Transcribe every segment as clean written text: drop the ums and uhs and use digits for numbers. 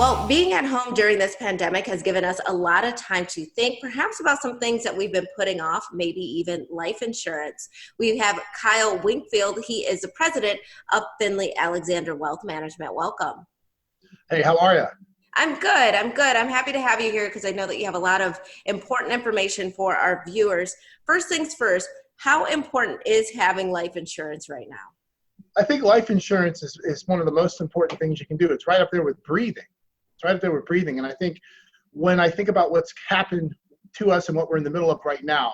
Well, being at home during this pandemic has given us a lot of time to think perhaps about some things that we've been putting off, maybe even life insurance. We have Kyle Winkfield. He is the president of Finley Alexander Wealth Management. Welcome. Hey, how are you? I'm good. I'm happy to have you here because I know that you have a lot of important information for our viewers. First things first, how important is having life insurance right now? I think life insurance is one of the most important things you can do. It's right up there with breathing. It's right up there with breathing. And I think when I think about what's happened to us and what we're in the middle of right now,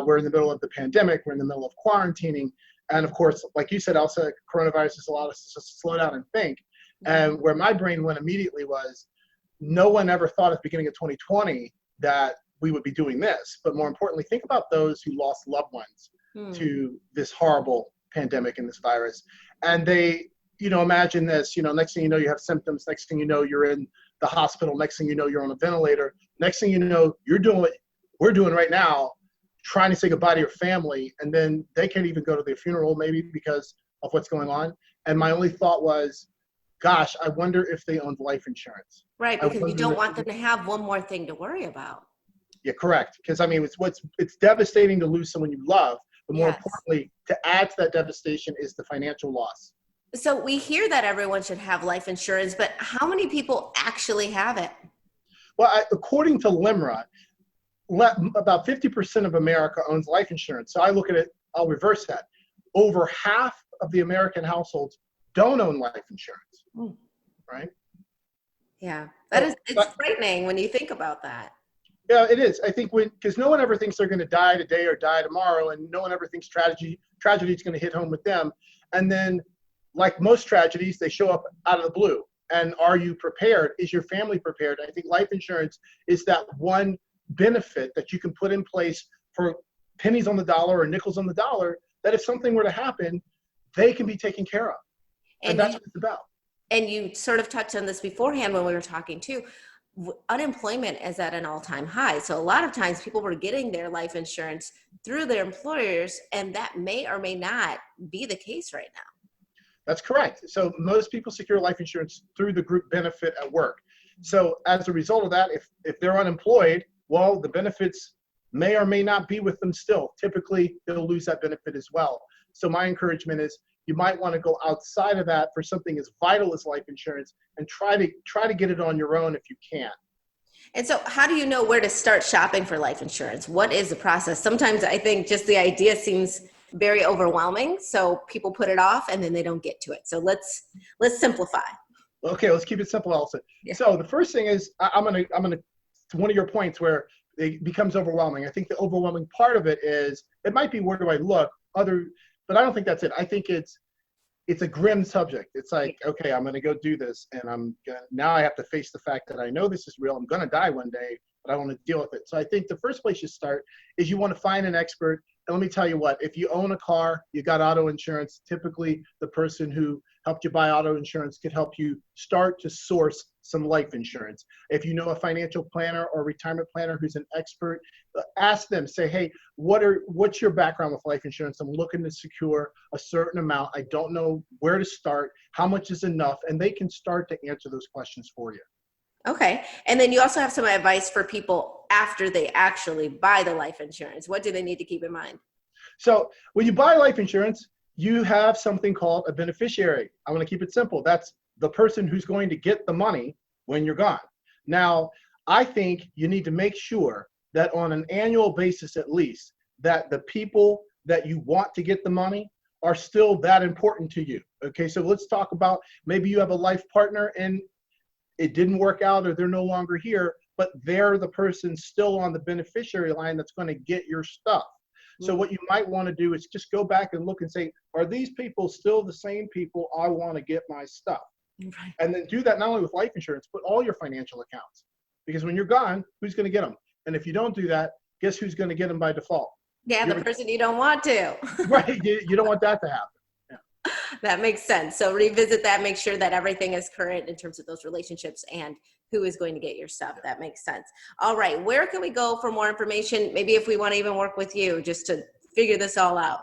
we're in the middle of the pandemic, we're in the middle of quarantining. And of course, like you said, Elsa, coronavirus has allowed us to slow down and think. And where my brain went immediately was, no one ever thought at the beginning of 2020 that we would be doing this. But more importantly, think about those who lost loved ones to this horrible pandemic and this virus. And they, imagine this, next thing you know, you have symptoms. Next thing you know, you're in the hospital. Next thing you know, you're on a ventilator. Next thing you know, you're doing what we're doing right now, trying to say goodbye to your family. And then they can't even go to their funeral maybe because of what's going on. And my only thought was, gosh, I wonder if they owned life insurance. Right, because you don't want them to have one more thing to worry about. Yeah, correct. Because I mean, it's devastating to lose someone you love, but more importantly, to add to that devastation is the financial loss. So we hear that everyone should have life insurance, but how many people actually have it? Well, according to LIMRA, about 50% of America owns life insurance. So I look at it, I'll reverse that. Over half of the American households don't own life insurance, right? Yeah, it's frightening when you think about that. Yeah, it is. I think because no one ever thinks they're going to die today or die tomorrow, and no one ever thinks tragedy is going to hit home with them. And then, like most tragedies, they show up out of the blue. And are you prepared? Is your family prepared? I think life insurance is that one benefit that you can put in place for pennies on the dollar or nickels on the dollar, that if something were to happen, they can be taken care of. And that's what it's about. And you sort of touched on this beforehand when we were talking too. Unemployment is at an all-time high. So a lot of times people were getting their life insurance through their employers, and that may or may not be the case right now. That's correct. So most people secure life insurance through the group benefit at work. So as a result of that, if they're unemployed, well, the benefits may or may not be with them still. Typically, they'll lose that benefit as well. So my encouragement is you might want to go outside of that for something as vital as life insurance and try to get it on your own if you can. And so how do you know where to start shopping for life insurance? What is the process? Sometimes I think just the idea seems very overwhelming. So people put it off and then they don't get to it. So let's simplify. Okay, let's keep it simple, Elsa. Yeah. So the first thing is I'm gonna to one of your points where it becomes overwhelming. I think the overwhelming part of it is it might be where do I look, but I don't think that's it. I think it's a grim subject. It's like, okay, I'm going to go do this, and now I have to face the fact that I know this is real. I'm going to die one day, but I want to deal with it. So I think the first place you start is you want to find an expert. And let me tell you what, if you own a car, you got auto insurance, typically the person who helped you buy auto insurance could help you start to source some life insurance. If you know a financial planner or retirement planner who's an expert, ask them, say, hey, what's your background with life insurance? I'm looking to secure a certain amount. I don't know where to start. How much is enough? And they can start to answer those questions for you. Okay. And then you also have some advice for people after they actually buy the life insurance. What do they need to keep in mind? So when you buy life insurance, you have something called a beneficiary. I want to keep it simple. That's the person who's going to get the money when you're gone. Now, I think you need to make sure that on an annual basis, at least, that the people that you want to get the money are still that important to you. Okay, so let's talk about maybe you have a life partner and it didn't work out or they're no longer here, but they're the person still on the beneficiary line that's going to get your stuff. So what you might want to do is just go back and look and say, are these people still the same people I want to get my stuff? Right. And then do that not only with life insurance, but all your financial accounts. Because when you're gone, who's going to get them? And if you don't do that, guess who's going to get them by default? Yeah, the person you don't want to. Right. You don't want that to happen. Yeah. That makes sense. So revisit that, make sure that everything is current in terms of those relationships and who is going to get your stuff. That makes sense. All right. Where can we go for more information? Maybe if we want to even work with you just to figure this all out.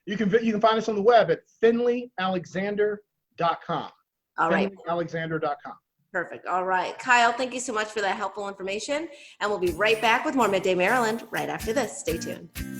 You can find us on the web at finleyalexander.com. All right. finleyalexander.com. Perfect. All right. Kyle, thank you so much for that helpful information. And we'll be right back with more Midday Maryland right after this. Stay tuned.